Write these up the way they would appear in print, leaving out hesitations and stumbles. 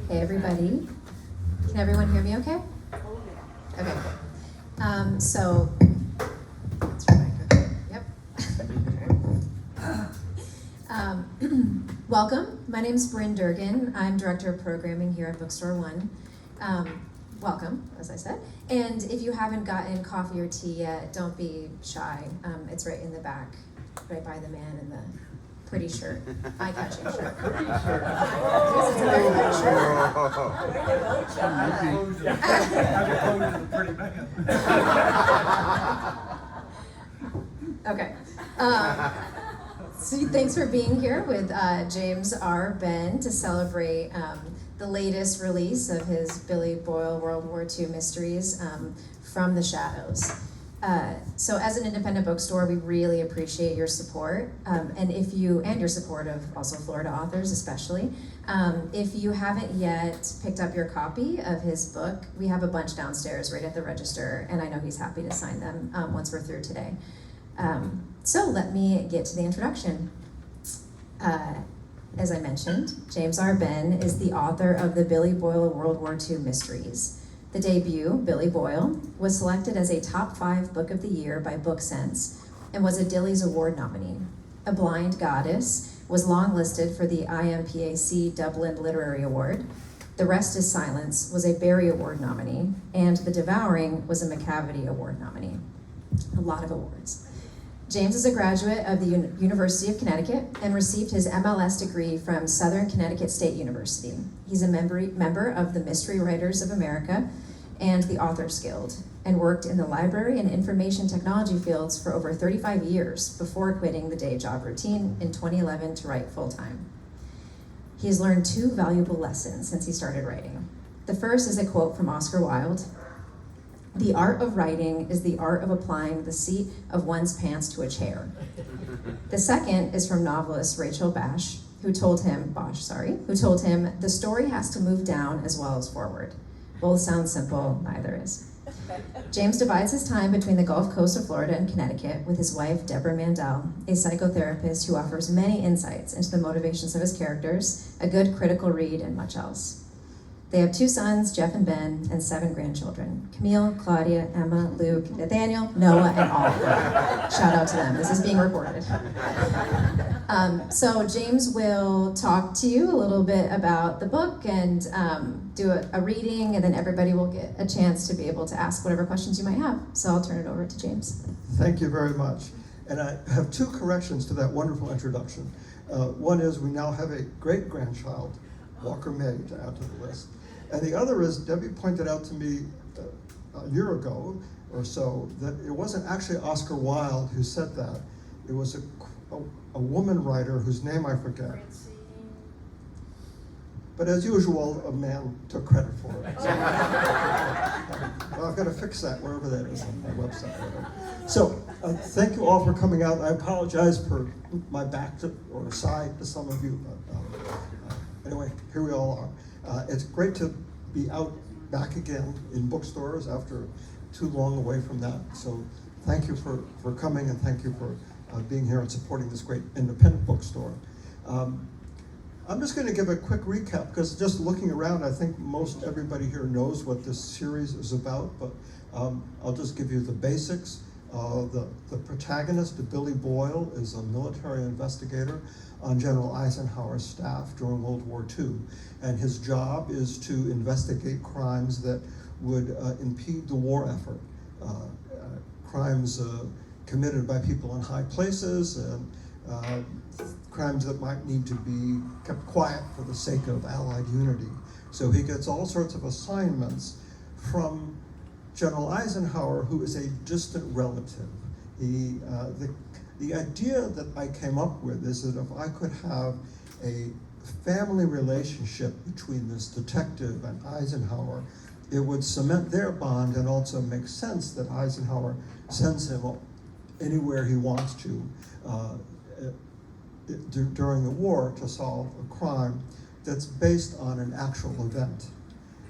Hey everybody. Can everyone hear me okay? Okay, cool. So, that's right. Yep. Welcome. My name is Bryn Durgan. I'm Director of Programming here at Bookstore One. Welcome, as I said. And if you haven't gotten coffee or tea yet, don't be shy. It's right in the back, right by the man in the pretty shirt, eye-catching shirt. Pretty shirt. Yes, it's a very pretty shirt. Okay. So thanks for being here with James R. Benn to celebrate the latest release of his Billy Boyle World War II Mysteries, From the Shadows. So as an independent bookstore, we really appreciate your support, and your support of also Florida authors especially. If you haven't yet picked up your copy of his book, we have a bunch downstairs right at the register, and I know he's happy to sign them once we're through today. So let me get to the introduction. As I mentioned, James R. Benn is the author of the Billy Boyle World War II Mysteries. The debut, Billy Boyle, was selected as a top 5 book of the year by BookSense and was a Dilly's Award nominee. A Blind Goddess was longlisted for the IMPAC Dublin Literary Award. The Rest is Silence was a Barry Award nominee, and The Devouring was a McCavity Award nominee. A lot of awards. James is a graduate of the University of Connecticut and received his MLS degree from Southern Connecticut State University. He's a member of the Mystery Writers of America and the Authors Guild, and worked in the library and information technology fields for over 35 years before quitting the day job routine in 2011 to write full-time. He has learned 2 valuable lessons since he started writing. The first is a quote from Oscar Wilde: "The art of writing is the art of applying the seat of one's pants to a chair." The second is from novelist Rachel Bash, who told him, "The story has to move down as well as forward." Both sound simple, neither is. James divides his time between the Gulf Coast of Florida and Connecticut with his wife, Deborah Mandel, a psychotherapist who offers many insights into the motivations of his characters, a good critical read, and much else. They have 2 sons, Jeff and Ben, and 7 grandchildren: Camille, Claudia, Emma, Luke, Nathaniel, Noah, and Oliver. Shout out to them. This is being recorded. So James will talk to you a little bit about the book and do a reading, and then everybody will get a chance to be able to ask whatever questions you might have. So I'll turn it over to James. Thank you very much. And I have 2 corrections to that wonderful introduction. One is we now have a great-grandchild, Walker May, to add to the list. And the other is, Debbie pointed out to me a year ago or so that it wasn't actually Oscar Wilde who said that. It was a woman writer whose name I forget. But as usual, a man took credit for it. So, well, I've got to fix that wherever that is on my website. So thank you all for coming out. I apologize for my back or side to some of you. But anyway, here we all are. It's great to be out back again in bookstores after too long away from that. So thank you for coming, and thank you for being here and supporting this great independent bookstore. I'm just going to give a quick recap, because just looking around, I think most everybody here knows what this series is about, but I'll just give you the basics. The protagonist, Billy Boyle, is a military investigator on General Eisenhower's staff during World War II. And his job is to investigate crimes that would impede the war effort. Crimes committed by people in high places, and crimes that might need to be kept quiet for the sake of Allied unity. So he gets all sorts of assignments from General Eisenhower, who is a distant relative. The idea that I came up with is that if I could have a family relationship between this detective and Eisenhower, it would cement their bond and also make sense that Eisenhower sends him anywhere he wants to during the war to solve a crime that's based on an actual event.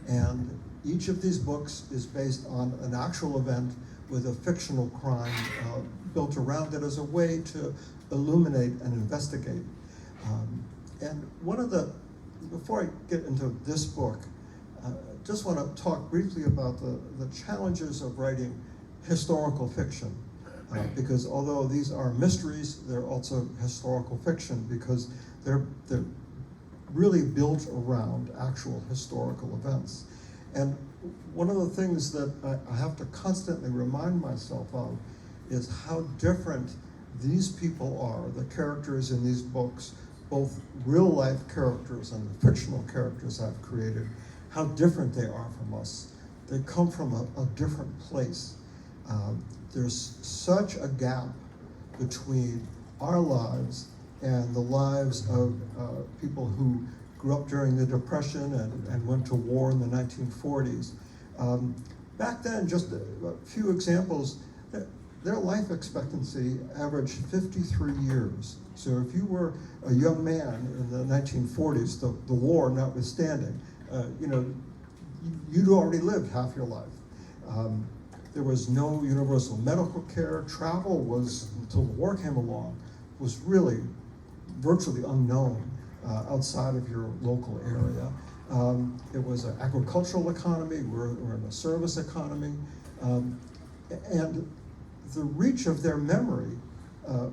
And each of these books is based on an actual event with a fictional crime built around it as a way to illuminate and investigate. And one of the before I get into this book, just want to talk briefly about the challenges of writing historical fiction. Because although these are mysteries, they're also historical fiction because they're really built around actual historical events. And one of the things that I have to constantly remind myself of is how different these people are, the characters in these books, both real life characters and the fictional characters I've created, how different they are from us. They come from a different place. There's such a gap between our lives and the lives of people who grew up during the Depression and went to war in the 1940s. Back then, just a few examples, their life expectancy averaged 53 years. So if you were a young man in the 1940s, the war notwithstanding, you'd already lived half your life. There was no universal medical care. Travel was, until the war came along, was really virtually unknown outside of your local area. It was an agricultural economy. We're in a service economy. And the reach of their memory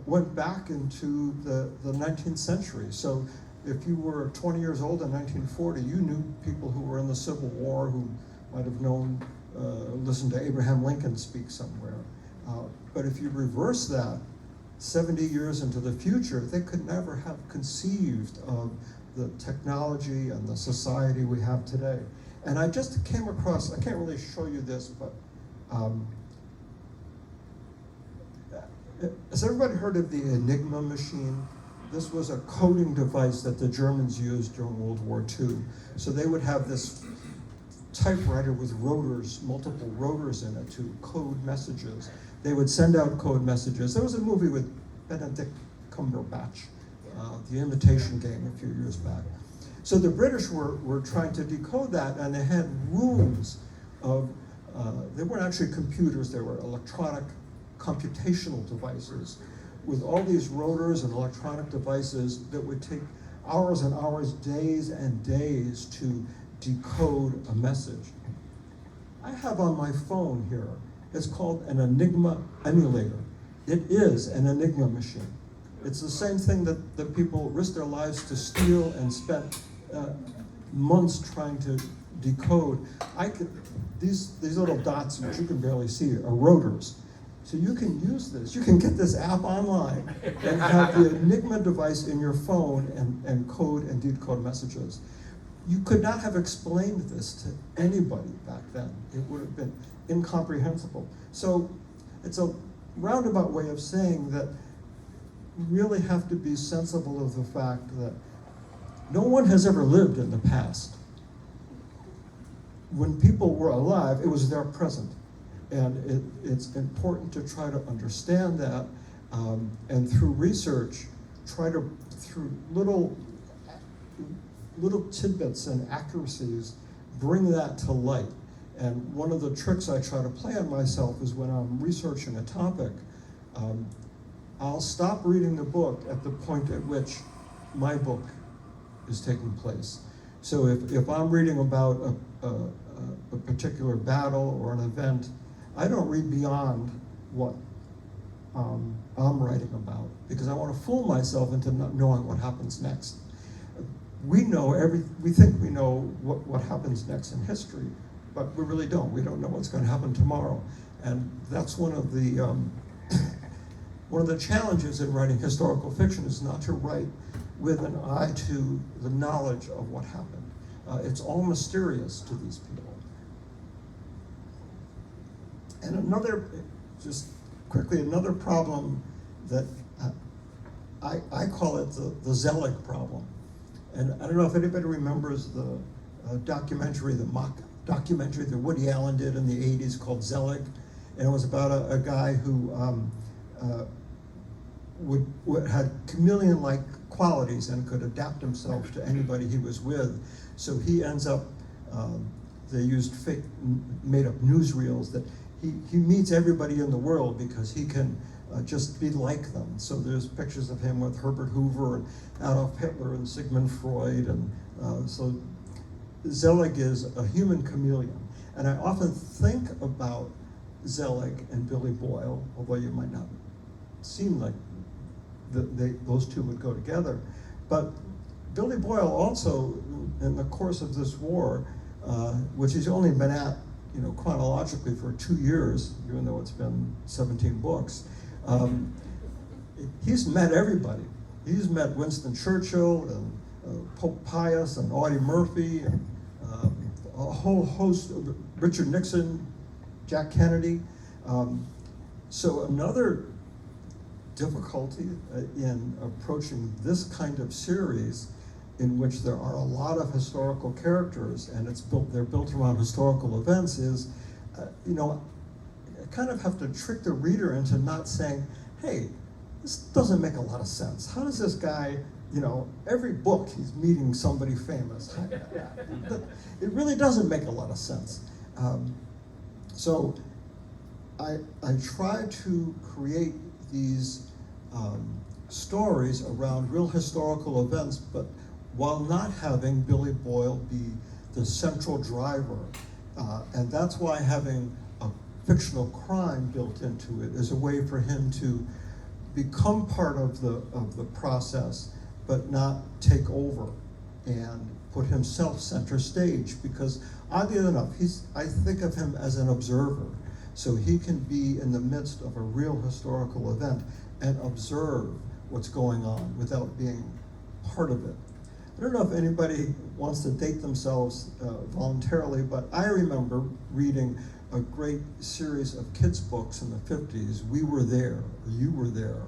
went back into the 19th century. So if you were 20 years old in 1940, you knew people who were in the Civil War who might have listened to Abraham Lincoln speak somewhere. But if you reverse that 70 years into the future, they could never have conceived of the technology and the society we have today. And I just came across, I can't really show you this, but has everybody heard of the Enigma machine? This was a coding device that the Germans used during World War II. So they would have this typewriter with rotors, multiple rotors in it to code messages. They would send out code messages. There was a movie with Benedict Cumberbatch, The Imitation Game, a few years back. So the British were trying to decode that, and they had rooms of, they weren't actually computers, they were electronic computational devices with all these rotors and electronic devices that would take hours and hours, days and days to decode a message. I have on my phone here, it's called an Enigma emulator. It is an Enigma machine. It's the same thing that people risked their lives to steal and spent months trying to decode. These little dots, which you can barely see, are rotors. So you can use this. You can get this app online and have the Enigma device in your phone and code and decode messages. You could not have explained this to anybody back then. It would have been incomprehensible. So it's a roundabout way of saying that you really have to be sensible of the fact that no one has ever lived in the past. When people were alive, it was their present. And it's important to try to understand that, and through research, through little tidbits and accuracies, bring that to light. And one of the tricks I try to play on myself is when I'm researching a topic, I'll stop reading the book at the point at which my book is taking place. So if I'm reading about a particular battle or an event, I don't read beyond what I'm writing about, because I want to fool myself into not knowing what happens next. We think we know what happens next in history, but we really don't. We don't know what's going to happen tomorrow. And that's one of the challenges in writing historical fiction, is not to write with an eye to the knowledge of what happened. It's all mysterious to these people. And another problem that I call it the Zelig problem. And I don't know if anybody remembers the documentary, the mock documentary that Woody Allen did in the 80s called Zelig. And it was about a guy who had chameleon-like qualities and could adapt himself to anybody he was with. So he ends up, they used fake, made-up newsreels that he meets everybody in the world because he can just be like them. So there's pictures of him with Herbert Hoover and Adolf Hitler and Sigmund Freud, and so Zelig is a human chameleon. And I often think about Zelig and Billy Boyle, although you might not seem like those two would go together. But Billy Boyle also, in the course of this war, which he's only been at, chronologically for 2 years, even though it's been 17 books, he's met everybody. He's met Winston Churchill and Pope Pius and Audie Murphy and a whole host of Richard Nixon, Jack Kennedy. So another difficulty in approaching this kind of series, in which there are a lot of historical characters and they're built around historical events, is, I kind of have to trick the reader into not saying, hey, this doesn't make a lot of sense. How does this guy, every book he's meeting somebody famous? It really doesn't make a lot of sense. So I try to create these stories around real historical events, but while not having Billy Boyle be the central driver. And that's why having a fictional crime built into it is a way for him to become part of the process, but not take over and put himself center stage. Because oddly enough, I think of him as an observer. So he can be in the midst of a real historical event and observe what's going on without being part of it. I don't know if anybody wants to date themselves voluntarily, but I remember reading a great series of kids' books in the 50s, We Were There, or You Were There,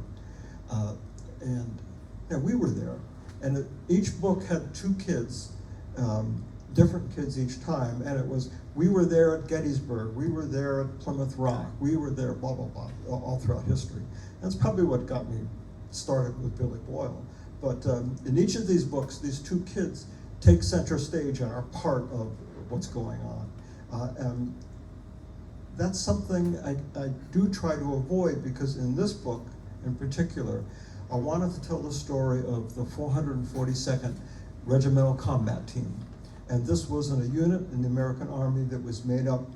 We Were There. And each book had two kids, different kids each time, and it was, we were there at Gettysburg, we were there at Plymouth Rock, we were there, blah, blah, blah, all throughout history. That's probably what got me started with Billy Boyle. But in each of these books, these two kids take center stage and are part of what's going on. And that's something I do try to avoid, because in this book in particular, I wanted to tell the story of the 442nd Regimental Combat Team. And this wasn't a unit in the American Army that was made up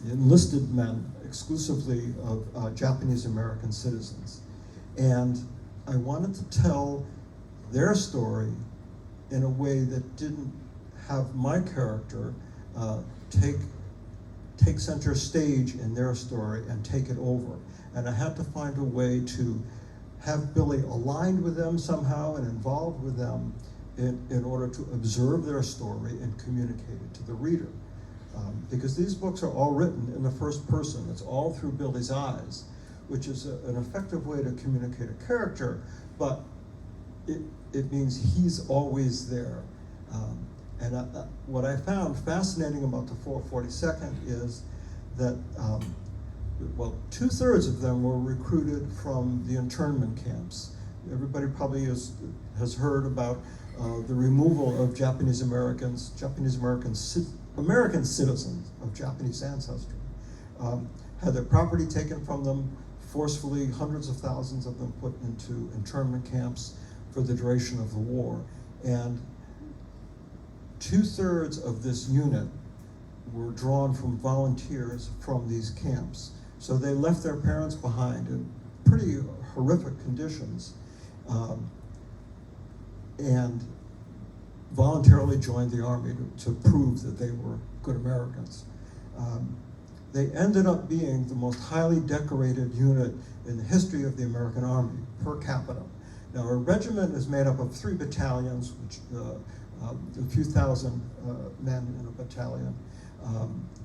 enlisted men exclusively of Japanese-American citizens. And I wanted to tell their story in a way that didn't have my character take center stage in their story and take it over. And I had to find a way to have Billy aligned with them somehow and involved with them in order to observe their story and communicate it to the reader. Because these books are all written in the first person. It's all through Billy's eyes, which is an effective way to communicate a character, but it means he's always there. And what I found fascinating about the 442nd is that, well, 2/3 of them were recruited from the internment camps. Everybody probably has heard about the removal of American citizens of Japanese ancestry. Had their property taken from them, forcefully, hundreds of thousands of them put into internment camps for the duration of the war. And 2/3 of this unit were drawn from volunteers from these camps. So they left their parents behind in pretty horrific conditions, and voluntarily joined the Army to prove that they were good Americans. They ended up being the most highly decorated unit in the history of the American Army per capita. Now, a regiment is made up of 3 battalions, which a few thousand men in a battalion.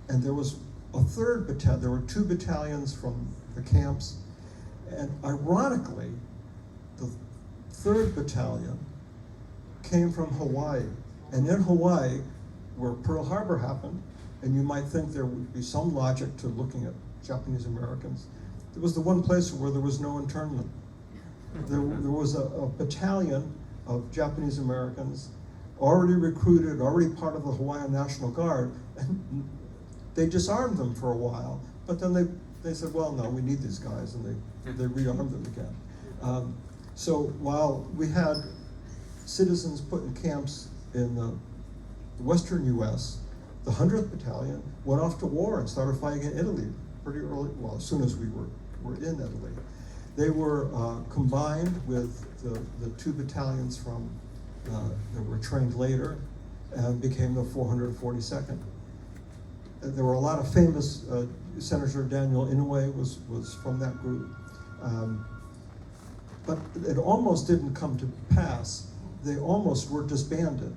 And there was a 3rd battalion. There were 2 battalions from the camps. And ironically, the 3rd battalion came from Hawaii. And in Hawaii, where Pearl Harbor happened, and you might think there would be some logic to looking at Japanese Americans, it was the one place where there was no internment. There was a battalion of Japanese Americans already recruited, already part of the Hawaiian National Guard, and they disarmed them for a while, but then they said, well, no, we need these guys, and they rearmed them again. So while we had citizens put in camps in the western U.S., the 100th Battalion went off to war and started fighting in Italy pretty early, well, as soon as we were in Italy. They were combined with the 2 battalions from that were trained later and became the 442nd. There were a lot of famous, Senator Daniel Inouye was from that group. But it almost didn't come to pass. They almost were disbanded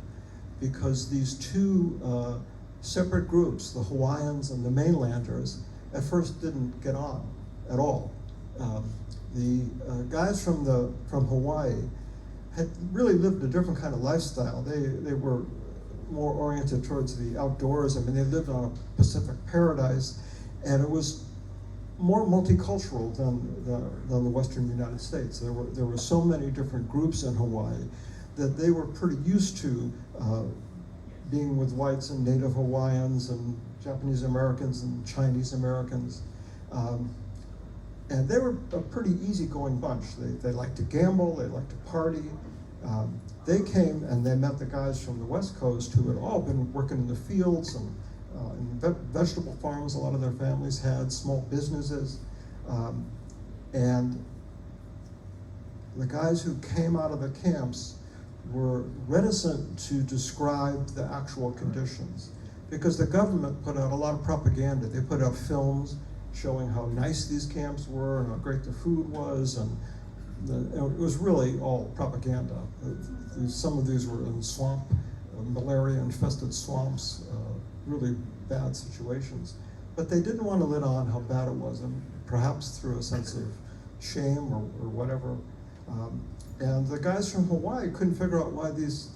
because these 2 separate groups, the Hawaiians and the mainlanders, at first didn't get on at all. The guys from Hawaii had really lived a different kind of lifestyle. They were more oriented towards the outdoors. I mean, they lived on a Pacific paradise, and it was more multicultural than the Western United States. There were so many different groups in Hawaii that they were pretty used to being with whites and Native Hawaiians and Japanese-Americans and Chinese-Americans. And they were a pretty easygoing bunch. They liked to gamble, they liked to party. They came and they met the guys from the West Coast who had all been working in the fields and in vegetable farms. A lot of their families had small businesses. And the guys who came out of the camps were reticent to describe the actual conditions because the government put out a lot of propaganda. They put out films showing how nice these camps were and how great the food was, and it was really all propaganda. Some of these were in swamp, malaria-infested swamps, really bad situations. But they didn't want to let on how bad it was, and perhaps through a sense of shame or whatever. And the guys from Hawaii couldn't figure out why these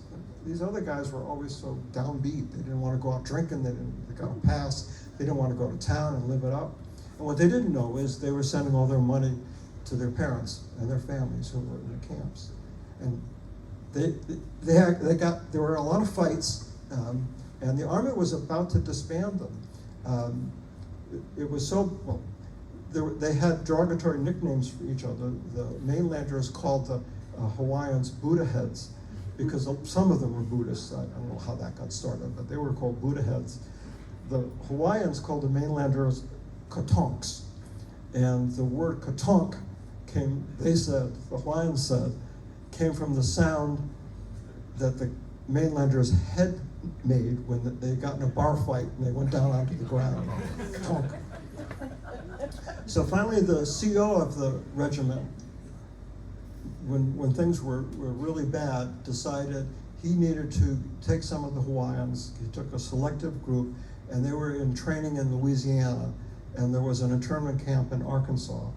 other guys were always so downbeat. They didn't want to go out drinking, they got a pass, they didn't want to go to town and live it up. And what they didn't know is they were sending all their money to their parents and their families who were in the camps. And there were a lot of fights, and the Army was about to disband them. It was so, well, they had derogatory nicknames for each other. The mainlanders called the Hawaiians Buddha heads because some of them were Buddhists. I don't know how that got started, but they were called Buddha heads. The Hawaiians called the mainlanders katonks. And the word katonk came, the Hawaiians said, came from the sound that the mainlanders had made when they got in a bar fight and they went down onto the ground. Katonk. So finally the CO of the regiment, when things were really bad, decided he needed to take some of the Hawaiians. He took a selective group, and they were in training in Louisiana, and there was an internment camp in Arkansas,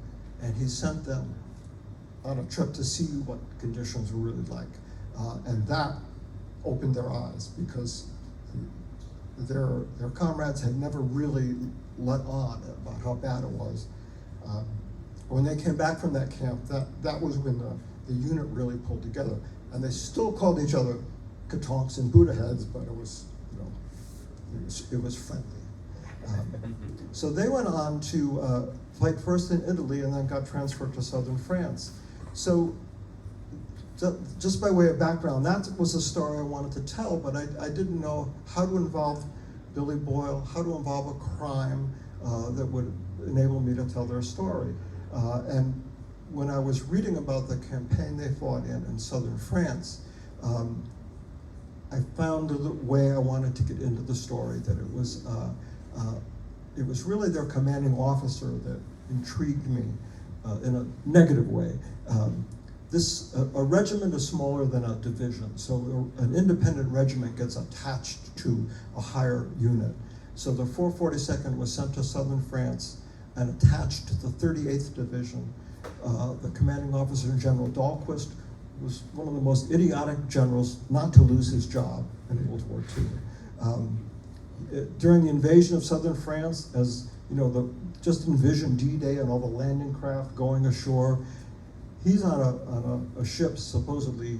and he sent them on a trip to see what conditions were really like. And that opened their eyes because their comrades had never really let on about how bad it was. When they came back from that camp, that was when the unit really pulled together. And they still called each other katonks and Buddha heads, but it was, it was friendly. So they went on to fight first in Italy and then got transferred to southern France. So just by way of background, that was a story I wanted to tell, but I didn't know how to involve Billy Boyle, how to involve a crime that would enable me to tell their story. And when I was reading about the campaign they fought in southern France, I found the way I wanted to get into the story, that it was really their commanding officer that intrigued me in a negative way. A regiment is smaller than a division, so an independent regiment gets attached to a higher unit. So the 442nd was sent to southern France and attached to the 38th Division. The commanding officer, General Dahlquist, was one of the most idiotic generals not to lose his job in World War II. During the invasion of southern France, as you know, just envision D-Day and all the landing craft going ashore. He's on a ship supposedly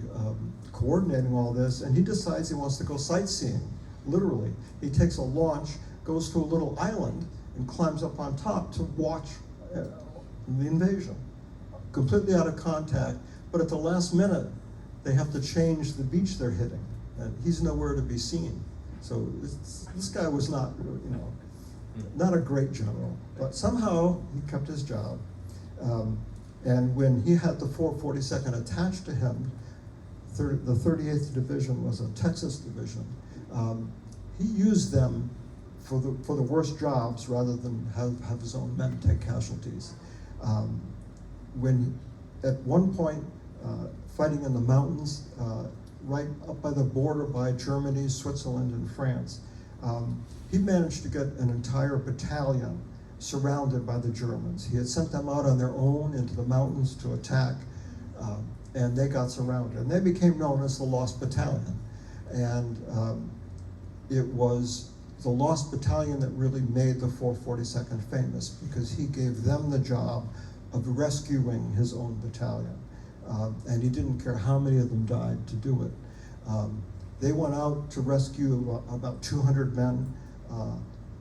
coordinating all this, and he decides he wants to go sightseeing, literally. He takes a launch, goes to a little island, and climbs up on top to watch the invasion, completely out of contact, but at the last minute, they have to change the beach they're hitting, and he's nowhere to be seen. So this guy was not, not a great general, but somehow he kept his job. And when he had the 442nd attached to him, the 38th Division was a Texas division. He used them for the worst jobs rather than have his own men take casualties. When at one point, fighting in the mountains, right up by the border by Germany, Switzerland, and France, he managed to get an entire battalion surrounded by the Germans. He had sent them out on their own into the mountains to attack, and they got surrounded. And they became known as the Lost Battalion. And it was the Lost Battalion that really made the 442nd famous, because he gave them the job of rescuing his own battalion. And he didn't care how many of them died to do it. They went out to rescue about 200 men.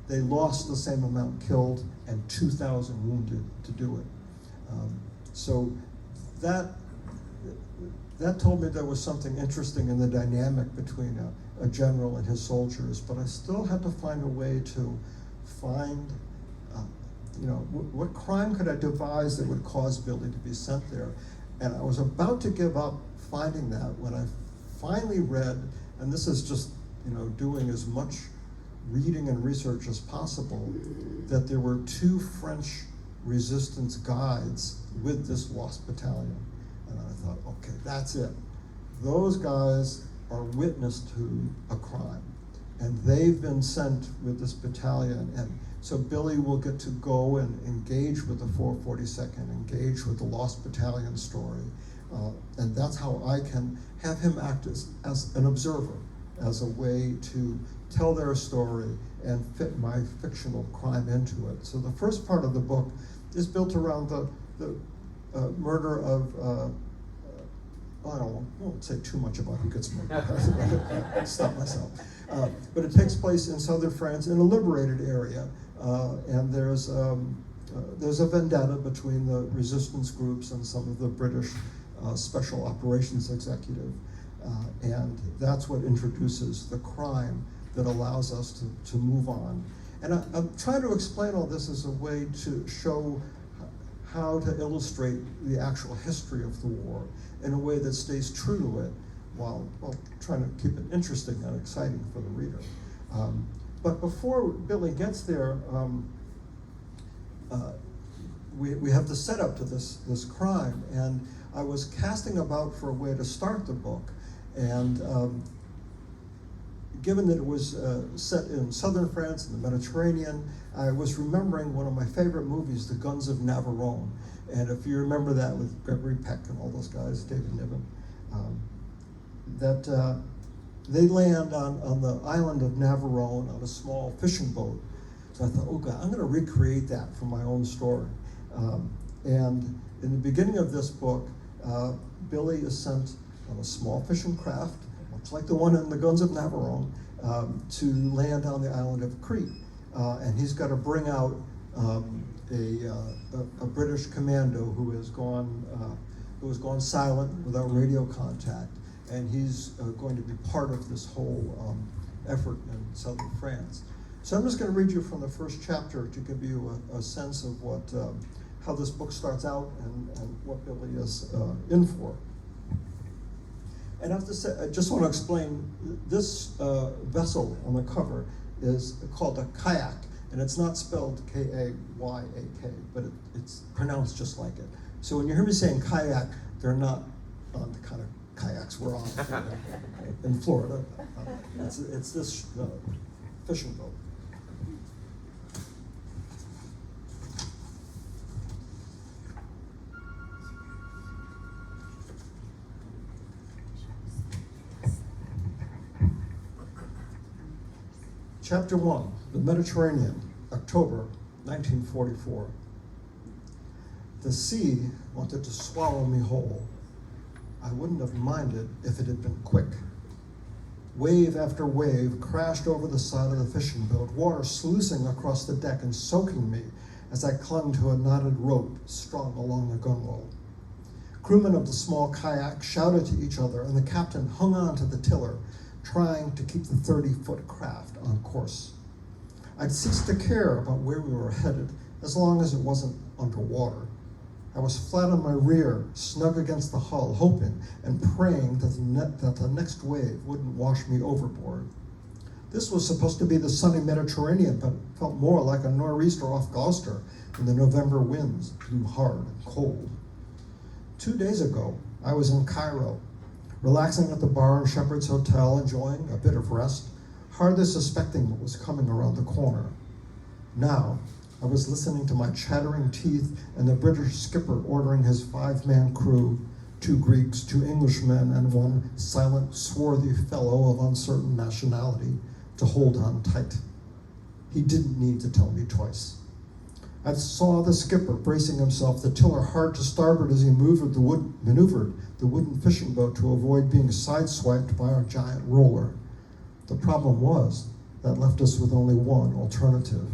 They lost the same amount killed and 2,000 wounded to do it. So that told me there was something interesting in the dynamic between a general and his soldiers, but I still had to find a way to find, what crime could I devise that would cause Billy to be sent there? And I was about to give up finding that when I finally read, and this is just, doing as much reading and research as possible, that there were 2 French resistance guides with this Lost Battalion. And I thought, okay, that's it. Those guys are witness to a crime, and they've been sent with this battalion. And so Billy will get to go and engage with the 442nd, engage with the Lost Battalion story. And that's how I can have him act as an observer, as a way to tell their story and fit my fictional crime into it. So the first part of the book is built around the murder of, I won't say too much about who gets murdered. I'll stop myself. But it takes place in southern France in a liberated area. And there's a vendetta between the resistance groups and some of the British special operations executive. And that's what introduces the crime that allows us to move on. And I'm trying to explain all this as a way to show how to illustrate the actual history of the war in a way that stays true to it while trying to keep it interesting and exciting for the reader. But before Billy gets there, we have the setup to this crime, and I was casting about for a way to start the book, and given that it was set in southern France in the Mediterranean, I was remembering one of my favorite movies, The Guns of Navarone. And if you remember that with Gregory Peck and all those guys, David Niven, they land on the island of Navarone on a small fishing boat. So I thought, oh God, I'm gonna recreate that for my own story. And in the beginning of this book, Billy is sent on a small fishing craft, much like the one in The Guns of Navarone, to land on the island of Crete. And he's got to bring out a British commando who has gone silent without radio contact, and he's going to be part of this whole effort in southern France. So I'm just going to read you from the first chapter to give you a sense of how this book starts out and what Billy is in for. And I have to say, I just want to explain, this vessel on the cover is called a kayak, and it's not spelled K-A-Y-A-K, but it's pronounced just like it. So when you hear me saying kayak, they're not on the kind of kayaks we're on in Florida. It's this fishing boat. Chapter 1, The Mediterranean, October 1944. The sea wanted to swallow me whole. I wouldn't have minded if it had been quick. Wave after wave crashed over the side of the fishing boat, water sluicing across the deck and soaking me as I clung to a knotted rope strung along the gunwale. Crewmen of the small kayak shouted to each other, and the captain hung on to the tiller, trying to keep the 30-foot craft on course. I'd ceased to care about where we were headed, as long as it wasn't underwater. I was flat on my rear, snug against the hull, hoping and praying that the next wave wouldn't wash me overboard. This was supposed to be the sunny Mediterranean, but it felt more like a nor'easter off Gloucester when the November winds blew hard and cold. 2 days ago, I was in Cairo, relaxing at the bar in Shepherd's Hotel, enjoying a bit of rest, hardly suspecting what was coming around the corner. Now, I was listening to my chattering teeth and the British skipper ordering his 5-man crew, 2 Greeks, 2 Englishmen, and 1 silent, swarthy fellow of uncertain nationality, to hold on tight. He didn't need to tell me twice. I saw the skipper bracing himself, the tiller hard to starboard as he maneuvered the wooden fishing boat to avoid being sideswiped by our giant roller. The problem was that left us with only one alternative: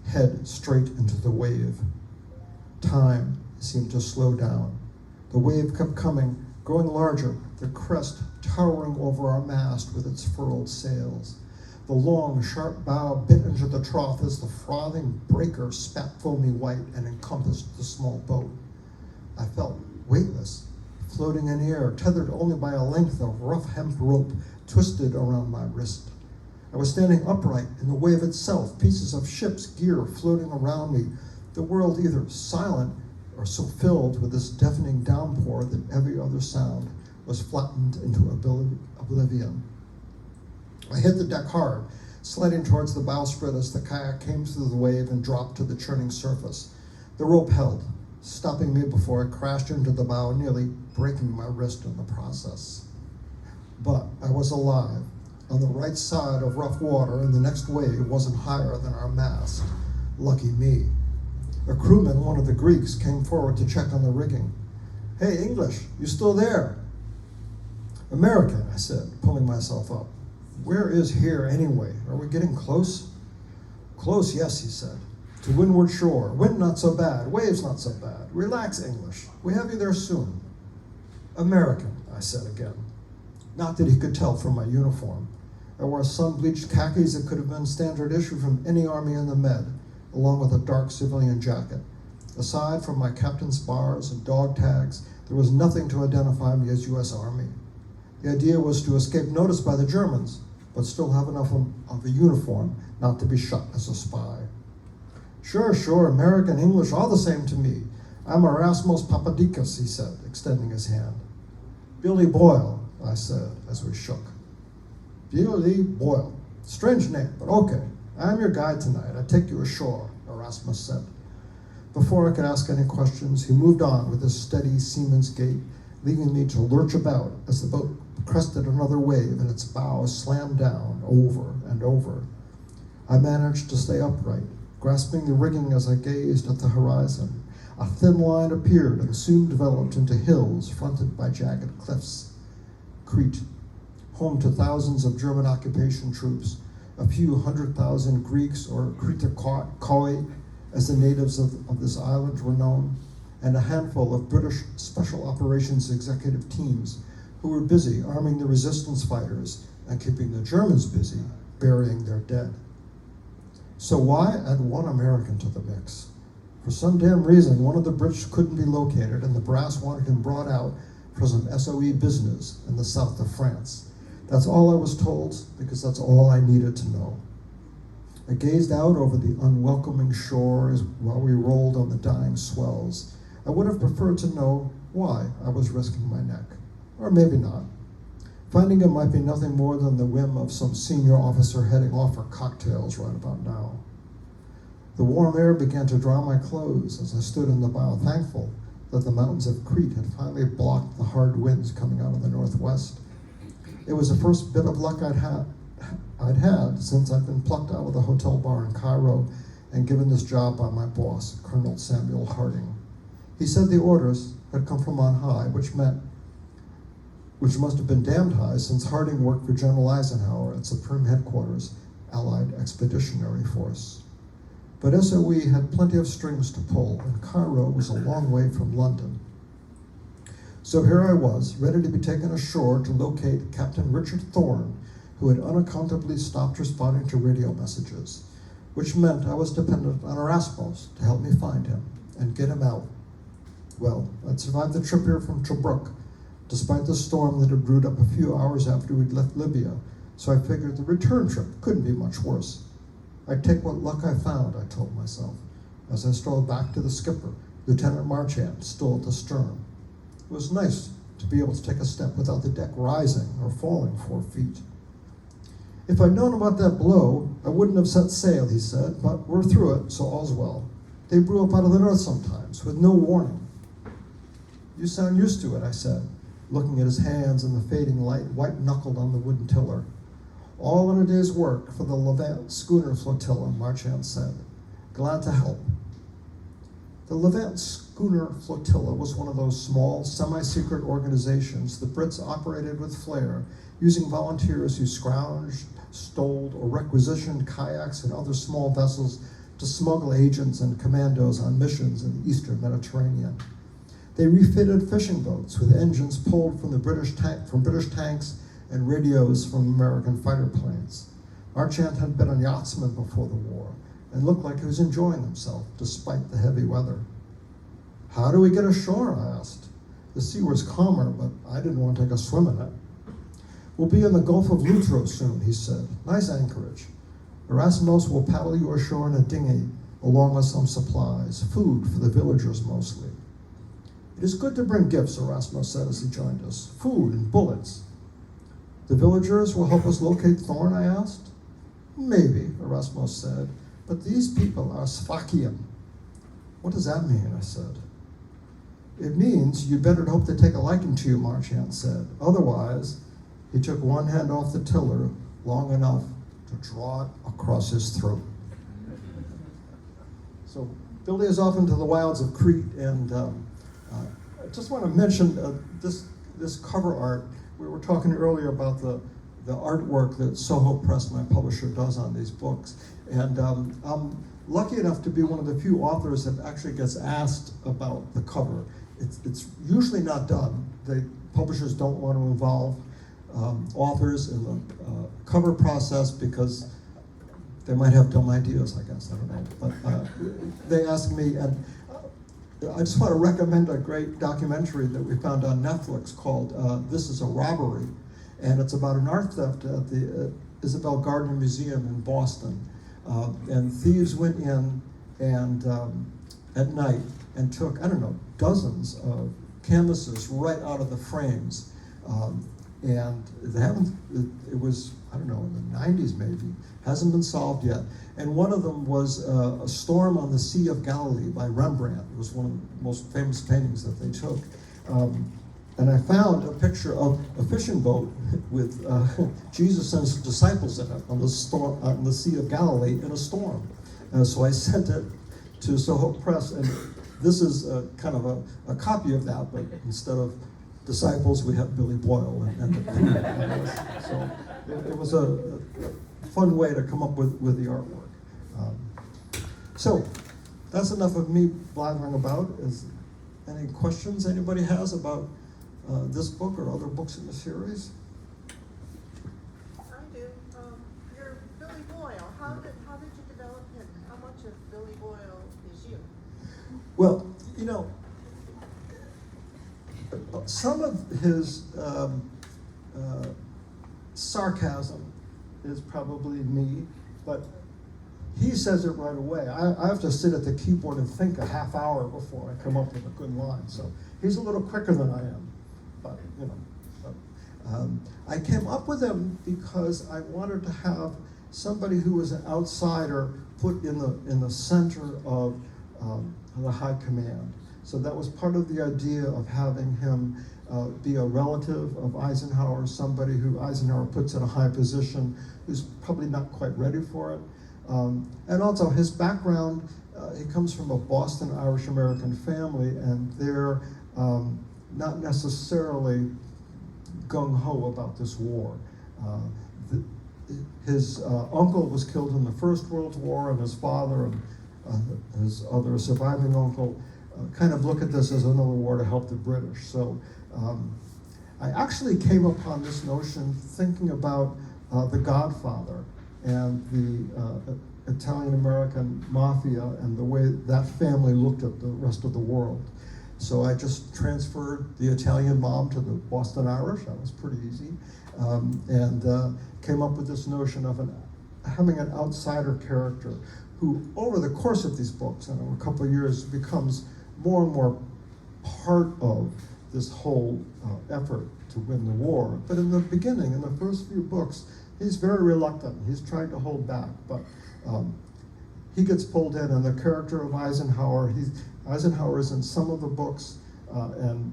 head straight into the wave. Time seemed to slow down. The wave kept coming, growing larger, the crest towering over our mast with its furled sails. The long, sharp bow bit into the trough as the frothing breaker spat foamy white and encompassed the small boat. I felt weightless, floating in air, tethered only by a length of rough hemp rope twisted around my wrist. I was standing upright in the wave itself, pieces of ship's gear floating around me, the world either silent or so filled with this deafening downpour that every other sound was flattened into oblivion. I hit the deck hard, sliding towards the bowsprit as the kayak came through the wave and dropped to the churning surface. The rope held, stopping me before I crashed into the bow, nearly breaking my wrist in the process. But I was alive, on the right side of rough water, and the next wave wasn't higher than our mast. Lucky me. A crewman, one of the Greeks, came forward to check on the rigging. "Hey, English, you still there?" "American," I said, pulling myself up. "Where is here anyway? Are we getting close?" "Close, yes," he said. "To windward shore. Wind not so bad, waves not so bad. Relax, English. We have you there soon." "American," I said again. Not that he could tell from my uniform. I wore sun-bleached khakis that could have been standard issue from any army in the Med, along with a dark civilian jacket. Aside from my captain's bars and dog tags, there was nothing to identify me as U.S. Army. The idea was to escape notice by the Germans, but still have enough of a uniform not to be shot as a spy. Sure, American, English, all the same to me. I'm Erasmus Papadikis," he said, extending his hand. "Billy Boyle," I said as we shook. "Billy Boyle. Strange name, but okay. I'm your guide tonight. I take you ashore," Erasmus said. Before I could ask any questions, he moved on with his steady seaman's gait, leaving me to lurch about as the boat crested another wave and its bow slammed down over and over. I managed to stay upright, grasping the rigging as I gazed at the horizon. A thin line appeared and soon developed into hills fronted by jagged cliffs. Crete, home to thousands of German occupation troops, a few 100,000 Greeks, or Kritikoi, as the natives of this island were known, and a handful of British Special Operations executive teams who were busy arming the resistance fighters and keeping the Germans busy burying their dead. So why add one American to the mix? For some damn reason, one of the Brits couldn't be located, and the brass wanted him brought out for some SOE business in the south of France. That's all I was told, because that's all I needed to know. I gazed out over the unwelcoming shores while we rolled on the dying swells. I would have preferred to know why I was risking my neck. Or maybe not. Finding it might be nothing more than the whim of some senior officer heading off for cocktails right about now. The warm air began to dry my clothes as I stood in the bow, thankful that the mountains of Crete had finally blocked the hard winds coming out of the northwest. It was the first bit of luck I'd had since I'd been plucked out of the hotel bar in Cairo and given this job by my boss, Colonel Samuel Harding. He said the orders had come from on high, which must have been damned high since Harding worked for General Eisenhower at Supreme Headquarters, Allied Expeditionary Force. But SOE had plenty of strings to pull, and Cairo was a long way from London. So here I was, ready to be taken ashore to locate Captain Richard Thorne, who had unaccountably stopped responding to radio messages, which meant I was dependent on Erasmus to help me find him and get him out. Well, I'd survived the trip here from Tobruk, despite the storm that had brewed up a few hours after we'd left Libya, so I figured the return trip couldn't be much worse. I'd take what luck I found, I told myself, as I strolled back to the skipper, Lieutenant Marchand, still at the stern. It was nice to be able to take a step without the deck rising or falling 4 feet. If I'd known about that blow, I wouldn't have set sail, he said, but we're through it, so all's well. They brew up out of the north sometimes, with no warning. You sound used to it, I said, looking at his hands in the fading light, white-knuckled on the wooden tiller. All in a day's work for the Levant schooner flotilla, Marchand said. Glad to help. The Levant schooner flotilla was one of those small, semi-secret organizations the Brits operated with flair, using volunteers who scrounged, stole, or requisitioned kayaks and other small vessels to smuggle agents and commandos on missions in the eastern Mediterranean. They refitted fishing boats with engines pulled from British tanks and radios from American fighter planes. Marchand had been a yachtsman before the war and looked like he was enjoying himself despite the heavy weather. How do we get ashore, I asked. The sea was calmer, but I didn't want to take a swim in it. We'll be in the Gulf of Lutro soon, he said. Nice anchorage. Erasmus will paddle you ashore in a dinghy, along with some supplies, food for the villagers mostly. It is good to bring gifts, Erasmus said as he joined us. Food and bullets. The villagers will help us locate Thorne, I asked. Maybe, Erasmus said, but these people are Sfakian. What does that mean, I said. It means you'd better hope they take a liking to you, Marchand said. Otherwise, he took one hand off the tiller long enough to draw it across his throat. So Billy is off into the wilds of Crete, and I just want to mention this cover art. We were talking earlier about the artwork that Soho Press, my publisher, does on these books. And I'm lucky enough to be one of the few authors that actually gets asked about the cover. It's usually not done. Publishers don't want to involve authors in the cover process because they might have dumb ideas, I guess, I don't know. But they ask me, and I just want to recommend a great documentary that we found on Netflix called This Is a Robbery. And it's about an art theft at the Isabel Gardner Museum in Boston. And thieves went in and at night and took, I don't know, dozens of canvases right out of the frames. And they haven't, it was, I don't know, in the 90s maybe, hasn't been solved yet. And one of them was A Storm on the Sea of Galilee by Rembrandt. It was one of the most famous paintings that they took. And I found a picture of a fishing boat with Jesus and his disciples in it on the Sea of Galilee in a storm. So I sent it to Soho Press, and this is kind of a copy of that, but instead of disciples, we have Billy Boyle and the crew. So it was a fun way to come up with the artwork. So that's enough of me blathering about. Is any questions anybody has about this book or other books in the series? I do. You're Billy Boyle. How did you develop him? How much of Billy Boyle is you? Well, you know, some of his sarcasm is probably me, but he says it right away. I have to sit at the keyboard and think a half hour before I come up with a good line. So he's a little quicker than I am, but you know. I came up with him because I wanted to have somebody who was an outsider put in the center of the high command. So that was part of the idea of having him be a relative of Eisenhower, somebody who Eisenhower puts in a high position, who's probably not quite ready for it. And also his background, he comes from a Boston Irish-American family, and they're not necessarily gung-ho about this war. His uncle was killed in the First World War, and his father and his other surviving uncle, kind of look at this as another war to help the British. So I actually came upon this notion thinking about The Godfather and the Italian-American mafia and the way that family looked at the rest of the world. So I just transferred the Italian mob to the Boston Irish. That was pretty easy. And came up with this notion of having an outsider character who, over the course of these books, and over a couple of years, becomes more and more part of this whole effort to win the war. But in the beginning, in the first few books, he's very reluctant. He's trying to hold back, but he gets pulled in, and the character of Eisenhower, Eisenhower is in some of the books, and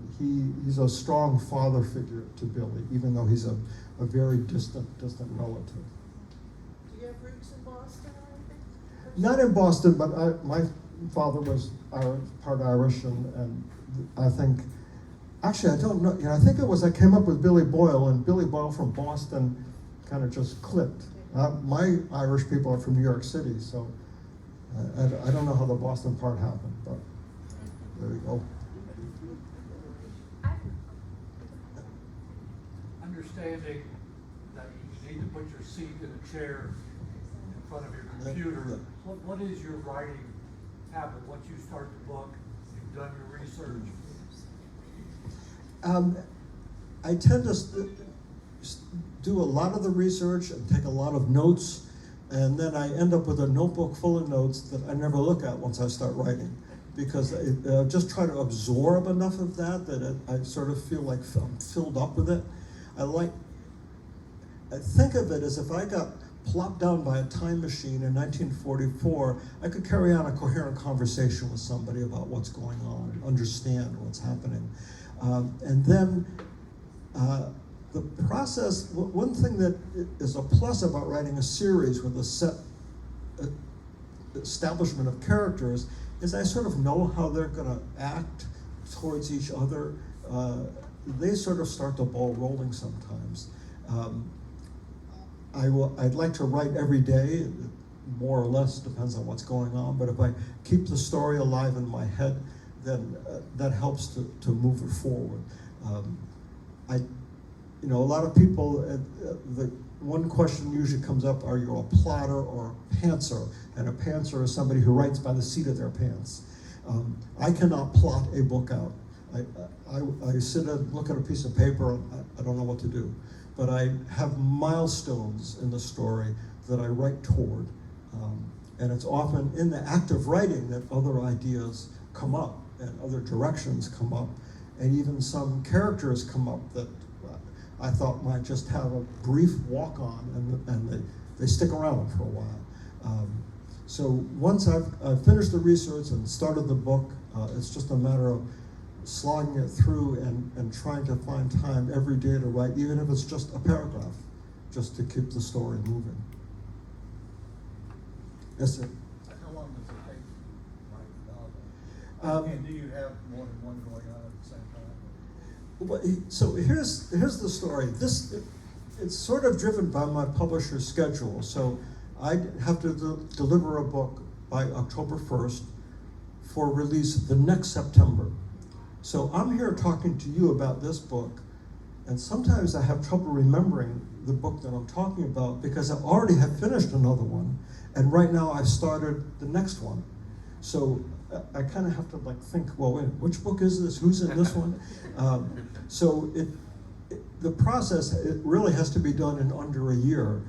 he's a strong father figure to Billy, even though he's a very distant relative. Do you have roots in Boston or anything? Not in Boston, but my father was part Irish, and I think, actually I don't know, I think it was I came up with Billy Boyle, and Billy Boyle from Boston kind of just clicked. My Irish people are from New York City, so I don't know how the Boston part happened, but there you go. Understanding that you need to put your seat in a chair in front of your computer, what is your writing habit? Once you start the book, you've done your research. I tend to do a lot of the research and take a lot of notes, and then I end up with a notebook full of notes that I never look at once I start writing, because I just try to absorb enough of that I sort of feel like I'm filled up with it. I think of it as if I got plopped down by a time machine in 1944, I could carry on a coherent conversation with somebody about what's going on and understand what's happening. And then the process, one thing that is a plus about writing a series with a set establishment of characters is I sort of know how they're gonna act towards each other. They sort of start the ball rolling sometimes. I'd like to write every day, more or less, depends on what's going on, but if I keep the story alive in my head, then that helps to move it forward. A lot of people, the one question usually comes up, are you a plotter or a pantser? And a pantser is somebody who writes by the seat of their pants. I cannot plot a book out. I sit and look at a piece of paper, and I don't know what to do. But I have milestones in the story that I write toward. And it's often in the act of writing that other ideas come up and other directions come up, and even some characters come up that I thought might just have a brief walk on, and they stick around for a while. So once I've finished the research and started the book, it's just a matter of slogging it through and trying to find time every day to write, even if it's just a paragraph, just to keep the story moving. Yes, sir. How long does it take to write a novel? And do you have more than one going on at the same time? Well, so here's the story. It's sort of driven by my publisher's schedule. So I have to deliver a book by October 1st for release the next September. So I'm here talking to you about this book, and sometimes I have trouble remembering the book that I'm talking about because I already have finished another one, and right now I've started the next one. So I kind of have to think, well, wait, which book is this? Who's in this one? So the process, it really has to be done in under a year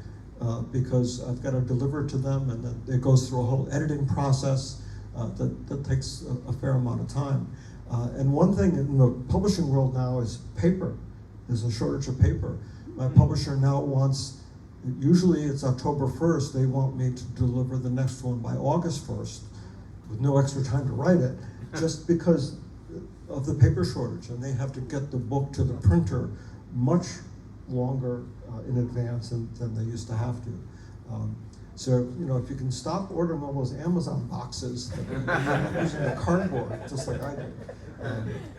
because I've got to deliver it to them, and then it goes through a whole editing process that takes a fair amount of time. And one thing in the publishing world now is paper. There's a shortage of paper. My publisher now wants, usually it's October 1st, they want me to deliver the next one by August 1st with no extra time to write it, just because of the paper shortage. And they have to get the book to the printer much longer in advance than they used to have to. So, if you can stop ordering all those Amazon boxes that using the cardboard, just like I did,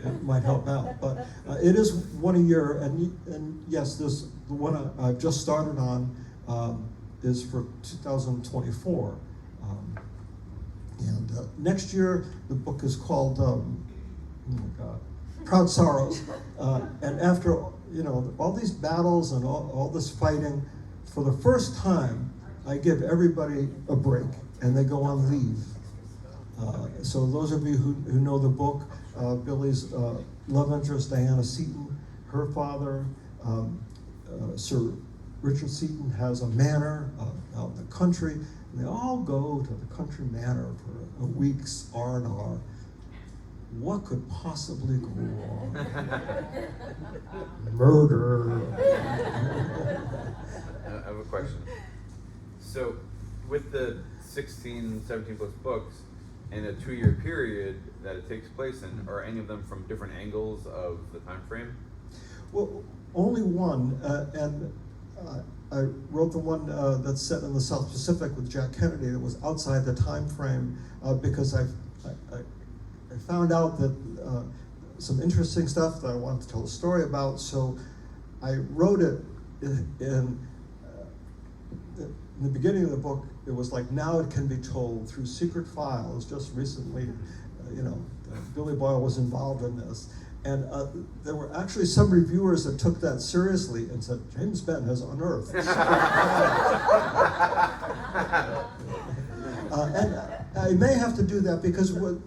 it might help out. But it is one a year, and yes, the one I've just started on is for 2024. And next year, the book is called, oh my God, Proud Sorrows. And after, all these battles and all this fighting, for the first time, I give everybody a break, and they go on leave. So those of you who know the book, Billy's love interest, Diana Seaton, her father, Sir Richard Seaton, has a manor out in the country. And they all go to the country manor for a week's R&R. What could possibly go wrong? Murder. I have a question. So, with the 16, 17 plus books, in a 2-year period that it takes place in, are any of them from different angles of the time frame? Well, only one, and I wrote the one that's set in the South Pacific with Jack Kennedy that was outside the time frame because I found out that some interesting stuff that I wanted to tell a story about, so I wrote it in the beginning of the book. It was like, now it can be told through secret files. Just recently, Billy Boyle was involved in this. And there were actually some reviewers that took that seriously and said, James Benn has unearthed. And I may have to do that because one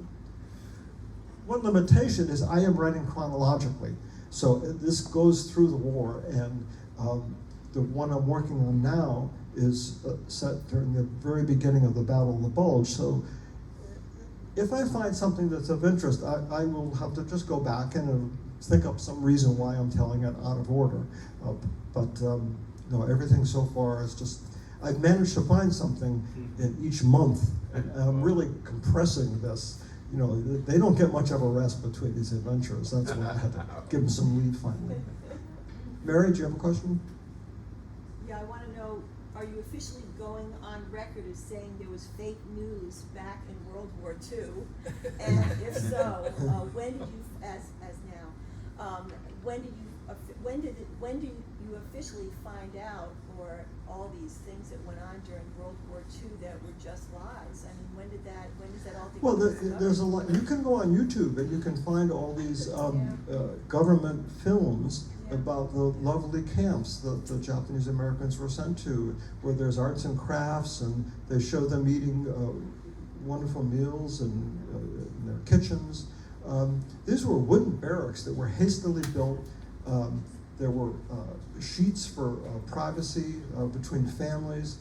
limitation is I am writing chronologically. So this goes through the war, and the one I'm working on now is set during the very beginning of the Battle of the Bulge. So if I find something that's of interest, I will have to just go back and think up some reason why I'm telling it out of order. No, everything so far is just, I've managed to find something in each month, and I'm really compressing this. They don't get much of a rest between these adventures. That's why I had to give them some leave finally. Mary, do you have a question? Yeah, I want to know, are you officially going on record as saying there was fake news back in World War II? And if so, when did you, as now, when do you officially find out for all these things that went on during World War II that were just lies? I mean, when does that all take place? Well, there's a lot. You can go on YouTube and you can find all these government films about the lovely camps that the Japanese Americans were sent to, where there's arts and crafts, and they show them eating wonderful meals in their kitchens. These were wooden barracks that were hastily built. There were sheets for privacy between families,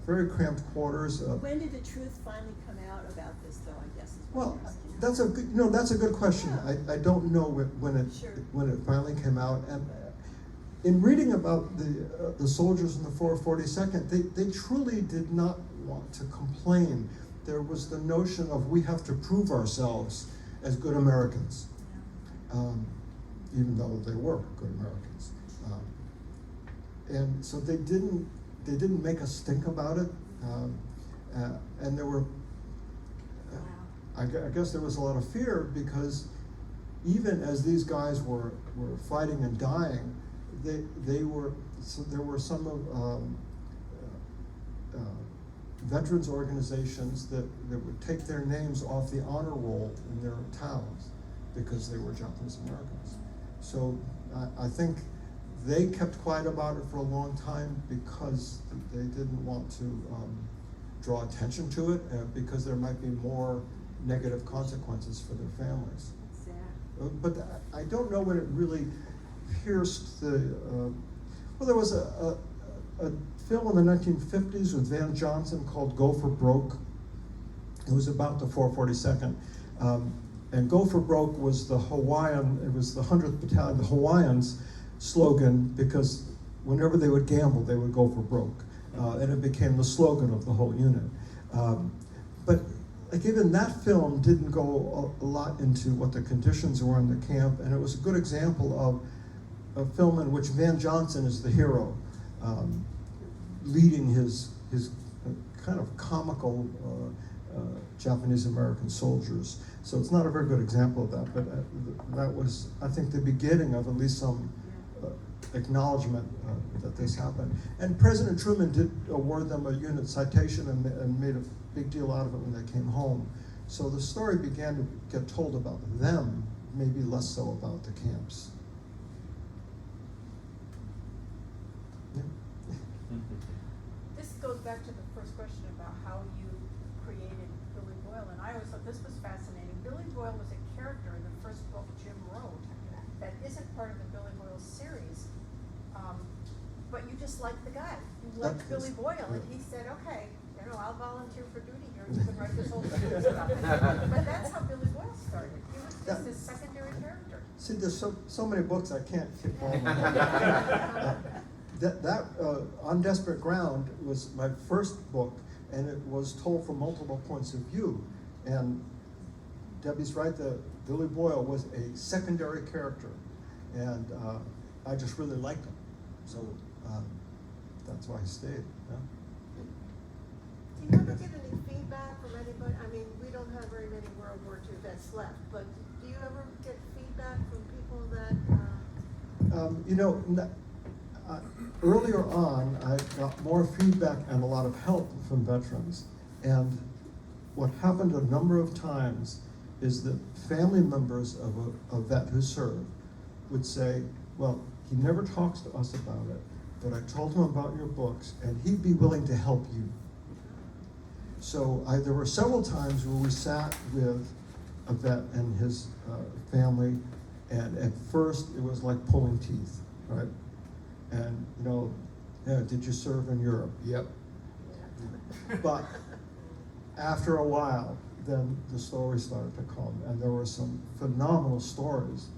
very cramped quarters. When did the truth finally come out about this, though, I guess is what Well, I'm asking. that's a good question. Yeah. I don't know when it finally came out. And in reading about the soldiers in the 442nd, they truly did not want to complain. There was the notion of, we have to prove ourselves as good Americans, even though they were good Americans. And so they didn't make a stink about it. And there were, I guess there was a lot of fear, because even as these guys were fighting and dying, there were some of veterans organizations that would take their names off the honor roll in their towns because they were Japanese Americans. So I think they kept quiet about it for a long time because they didn't want to draw attention to it, because there might be more negative consequences for their families. But I don't know when it really pierced the. Well, there was a film in the 1950s with Van Johnson called Go for Broke. It was about the 442nd. And Go for Broke was the Hawaiian, it was the 100th Battalion, the Hawaiians' slogan, because whenever they would gamble, they would go for broke. And it became the slogan of the whole unit. But like, even that film didn't go a lot into what the conditions were in the camp, and it was a good example of a film in which Van Johnson is the hero, leading his kind of comical Japanese American soldiers. So it's not a very good example of that, but that was, I think, the beginning of at least some acknowledgement that this happened. And President Truman did award them a unit citation and made a big deal out of it when they came home. So the story began to get told about them, maybe less so about the camps. Yeah. This goes back to the first question about how you created Billy Boyle, and I always thought this was fascinating. Billy Boyle was a character in the first book Jim wrote that isn't part of the Billy Boyle series, but you just liked the guy. You liked Billy Boyle, and he said, okay, you know, I'll volunteer for duty here, you can write this whole series about it. But that's how Billy Boyle started. He was just a secondary character. See, there's so many books I can't keep all of them. On Desperate Ground was my first book, and it was told from multiple points of view. And Debbie's right, Billy Boyle was a secondary character, and I just really liked him. So that's why I stayed. Yeah? Do you ever get any feedback from anybody? I mean, we don't have very many World War II vets left, but do you ever get feedback from people that? You know, earlier on, I got more feedback and a lot of help from veterans. And what happened a number of times is that family members of a vet who served would say, well, he never talks to us about it, but I told him about your books, and he'd be willing to help you. So there were several times where we sat with a vet and his family, and at first it was like pulling teeth, right? And you know, yeah, did you serve in Europe? Yep. But after a while, then the stories started to come, and there were some phenomenal stories.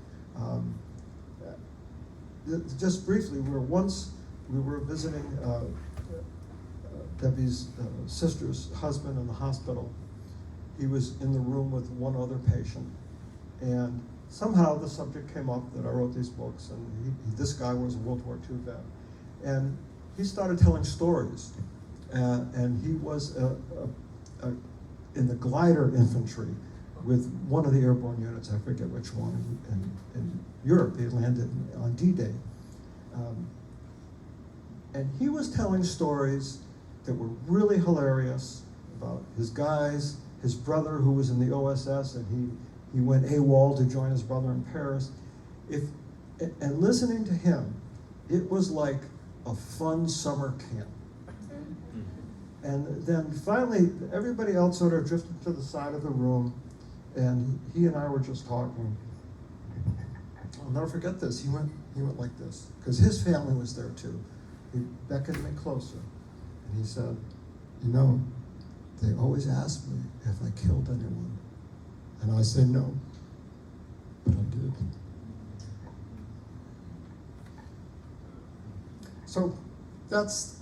Just briefly, we were visiting Debbie's sister's husband in the hospital. He was in the room with one other patient, and somehow the subject came up that I wrote these books, and this guy was a World War II vet. And he started telling stories, and he was in the glider infantry with one of the airborne units, I forget which one, in Europe. He landed on D-Day. And he was telling stories that were really hilarious about his guys, his brother who was in the OSS, and he went AWOL to join his brother in Paris. And listening to him, it was like a fun summer camp. And then finally, everybody else sort of drifted to the side of the room, and he and I were just talking. I'll never forget this. He went like this, because his family was there too. He beckoned me closer, and he said, you know, they always ask me if I killed anyone. And I say no, but I did. So that's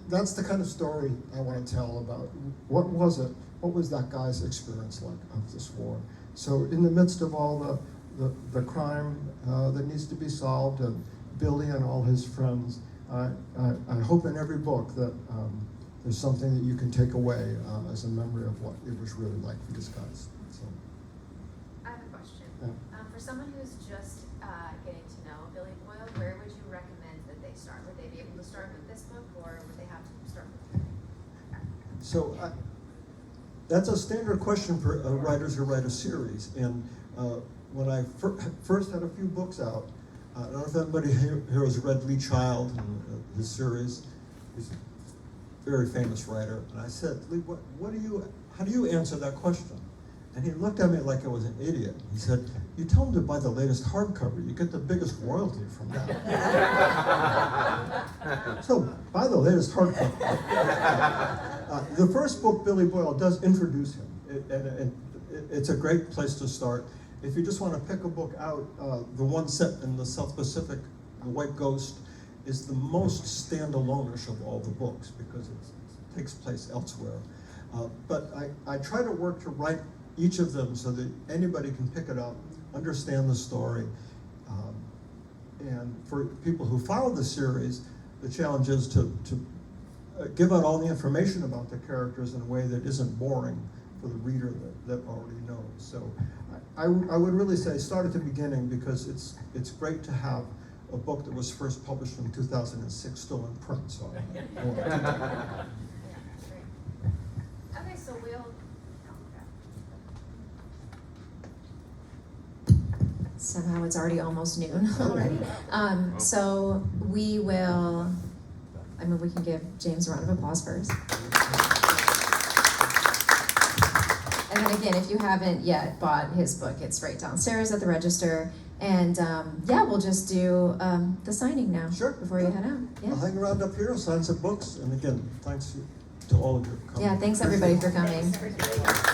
the kind of story I want to tell about what was that guy's experience like of this war. So in the midst of all the crime that needs to be solved, and Billy and all his friends, I hope in every book that there's something that you can take away as a memory of what it was really like for these guys. So. I have a question. Yeah. For someone who's just getting to know Billy Boyle, where would you recommend that they start? Would they be able to start with this book, or would they have to start with? So that's a standard question for writers who write a series. And when I first had a few books out, I don't know if anybody here has read Lee Child and his series. He's a very famous writer. And I said, Lee, how do you answer that question? And he looked at me like I was an idiot. He said, you tell them to buy the latest hardcover. You get the biggest royalty from that. So buy the latest hardcover. The first book, Billy Boyle, does introduce him. And it's a great place to start. If you just want to pick a book out, the one set in the South Pacific, The White Ghost, is the most standalone-ish of all the books because it takes place elsewhere. But I try to work to write each of them so that anybody can pick it up, understand the story. And for people who follow the series, the challenge is to give out all the information about the characters in a way that isn't boring for the reader that already knows. So I would really say start at the beginning, because it's great to have a book that was first published in 2006, still in print, so. Yeah, great. Okay, so Somehow it's already almost noon already. So we will, I mean, we can give James a round of applause first. And then again, if you haven't yet bought his book, it's right downstairs at the register. And yeah, we'll just do the signing now. Sure. Before you head out. Yeah. I'll hang around up here, sign some books, and again, thanks to all of you for coming. Yeah, thanks everybody for coming.